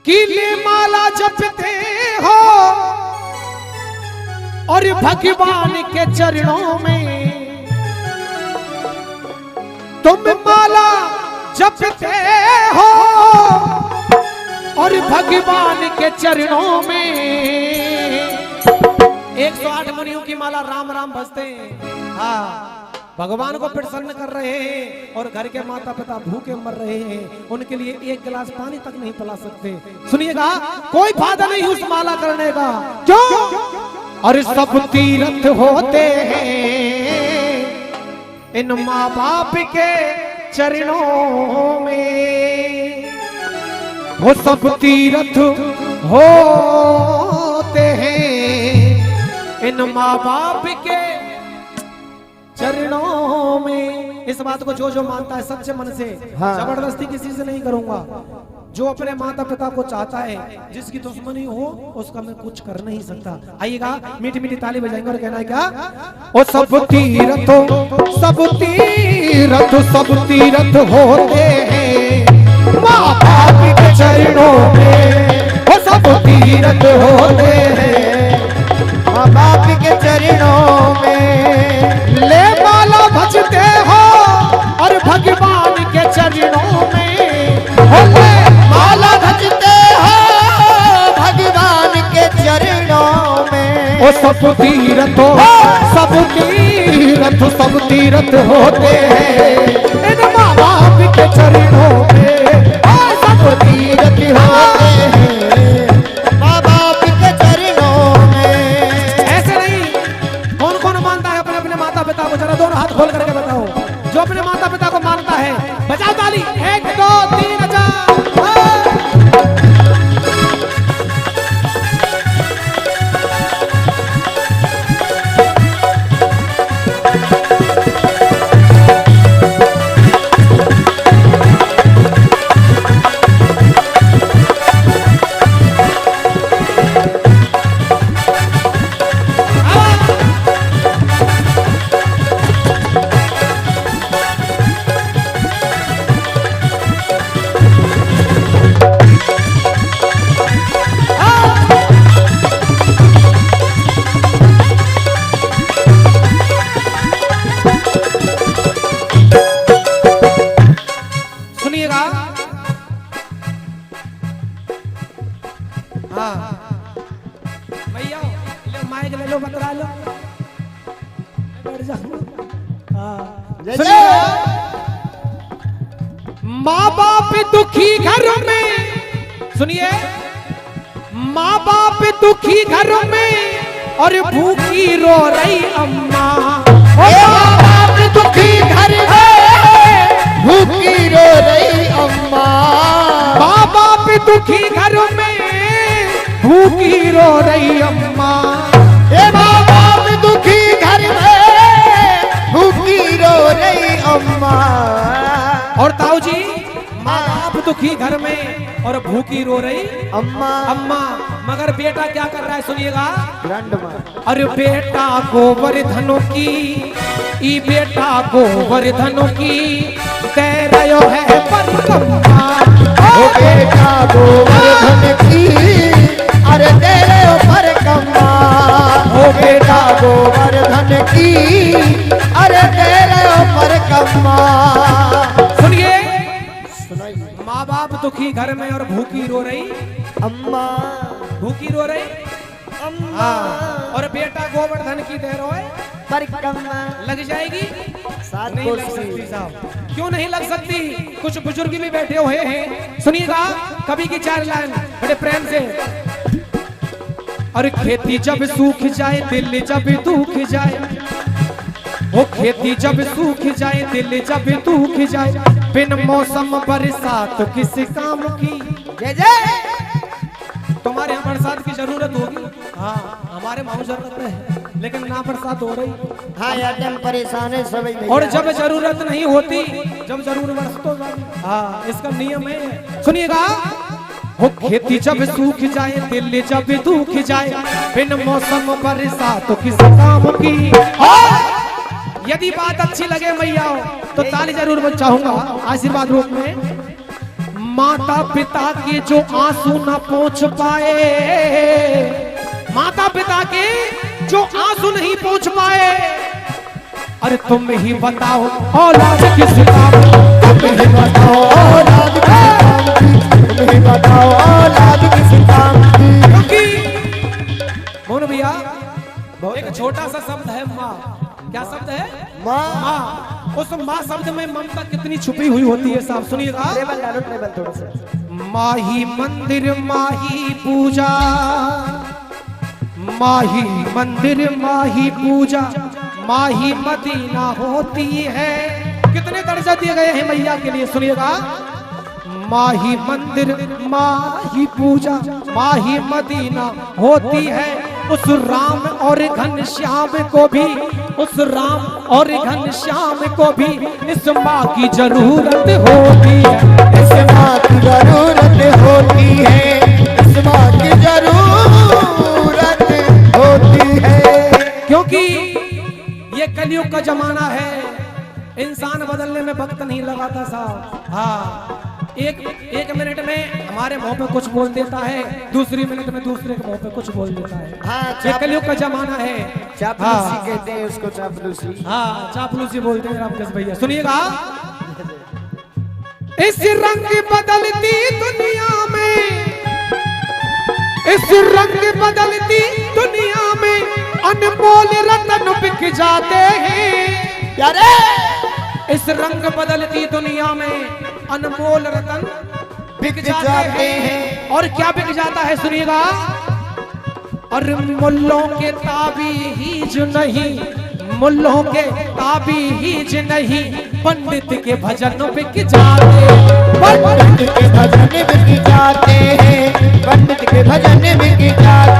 कीले माला जपते हो और भगवान के चरणों में तुम माला जपते हो और भगवान के चरणों में 108 मुनियों की माला राम राम भजते हैं। हाँ, भगवान को प्रसन्न कर रहे हैं और घर के माता पिता भूखे मर रहे हैं, उनके लिए एक गिलास पानी तक नहीं पिला सकते। सुनिएगा, कोई फायदा नहीं उस माला करने का। क्यों? और सब तीर्थ होते हैं इन माँ बाप के चरणों में, वो सब तीर्थ होते हैं इन माँ बाप के चरणों में। इस बात को जो जो मानता है सच्चे मन से, जबरदस्ती किसी से नहीं करूंगा। जो अपने माता पिता को चाहता है, जिसकी दुश्मनी हो उसका मैं कुछ कर नहीं सकता। आइएगा, मीठी मीठी ताली बजाएंगे और कहना है क्या? ओ सब तीर्थ होते हैं माँ बाप के चरणों में, ओ सब तीर्थ होते हैं माँ बाप के चरणों में। ले माला भजते हो और भगवान के चरणों में, ले माला भजते हो भगवान के चरणों में। ओ सब तीर्थ होते हैं इन माँ बाप के चरणों में, सब तीर्थ होते हैं माँ बाप के चरणों में। ऐसे नहीं, कौन कौन मानता है अपने अपने माता पिता को? जरा दोनों हाथ खोल करके बताओ। जो अपने माता पिता को मानता है बजाओ ताली। 1 2 3 4। माँ बाप दुखी घर में, सुनिए, माँ बाप दुखी घर में और भूखी रो रही अम्मा। माँ बाप दुखी घर में भूखी रो रही अम्मा। माँ बाप दुखी घर में भूखी रो रही अम्मा। माँ बाप दुखी घर में भूखी रो रही अम्मा। और ताऊ जी, माँ बाप दुखी घर में और भूखी रो रही अम्मा। अम्मा, मगर बेटा क्या कर रहा है? सुनिएगा, अरे बेटा गोवर्धन की, ई बेटा गोवर्धन की दे रयो है परिक्रमा। ओ बेटा गोवर्धन की, अरे दे रयो परिक्रमा। ओ बेटा गोवर्धन की, अरे दे रयो परिक्रमा। सुनिए, माँ बाप दुखी घर में और भूखी रो रही अम्मा। भूखी रो रही अम्मा। और बेटा गोवर्धन की दे रो है परिक्रमा। लग जाएगी? नहीं लग सकती साहब। क्यों नहीं लग सकती? कुछ बुजुर्ग भी बैठे हुए हैं, सुनिएगा कवि की 4 लाइन बड़े प्रेम से। और खेती जब सूख जाए, दिल जब दुख जाए, वो खेती जब सूख जाए, दिल जब दुख जाए, बिन मौसम बरसात किस काम की। जय जय। तुम्हारे यहाँ बरसात की जरूरत होगी, हाँ हमारे वहाँ जरूरत है, लेकिन ना बरसात हो रही। हाँ यार, हम परेशान है सभी। और जब जरूरत नहीं होती, जब जरूरत तो हाँ, इसका नियम है। सुनिएगा, वो खेती जब सूख जाए, दिल जब दुख जाए, बिन मौसम बरसात किस काम की। यदि बात अच्छी लगे मैया तो ताली जरूर चाहूंगा आशीर्वाद रूप में। माता पिता के जो आंसू न पहुंच पाए, माता पिता के जो आंसू नहीं पहुंच पाए, अरे तुम ही बताओ औलाद किस काम, तुम ही बताओ औलाद किस काम की, तुम ही बताओ औलाद किस काम की। क्योंकि मोहन भैया एक छोटा सा शब्द है माँ। क्या शब्द है? माँ। माँ। उस माँ शब्द में ममता कितनी छुपी हुई होती है साहब, सुनिएगा। टेबल डालो, टेबल थोड़ा सा। माही मंदिर माही पूजा, माही मंदिर माही पूजा, माही मदीना होती है। कितने दर्जा दिए गए हैं मैया के लिए, सुनिएगा। माही मंदिर माही पूजा, माही मदीना होती है। उस राम और घनश्याम को भी, उस राम और घनश्याम को भी इस माँ की जरूरत होती है, इस माँ की जरूरत होती है, इस माँ की जरूरत होती है। क्योंकि ये कलयुग का जमाना है, इंसान बदलने में वक्त नहीं लगाता साहब। हाँ, एक मिनट में हमारे मुंह पे कुछ बोल देता है, दूसरी मिनट में दूसरे के मुंह पे कुछ बोल देता है। हाँ, ये कलयुग का जमाना है। चापलूसी कहते हैं उसको, चापलूसी। हाँ, चापलूसी बोलते हैं रामकृष्ण भैया। सुनिएगा, इस रंग बदलती दुनिया में, इस रंग बदलती दुनिया में अनमोल रतन बिक जाते हैं। यारे इस रंग बदलती दुनिया में अनमोल रतन बिक जाते हैं। और क्या बिक जाता है, सुनिएगा। और मुल्लों के ताबीज नहीं, मुल्लों के ताबीज नहीं, पंडित के भजन बिक जाते, पंडित के भजन बिक जाते हैं, पंडित के भजन बिक जाते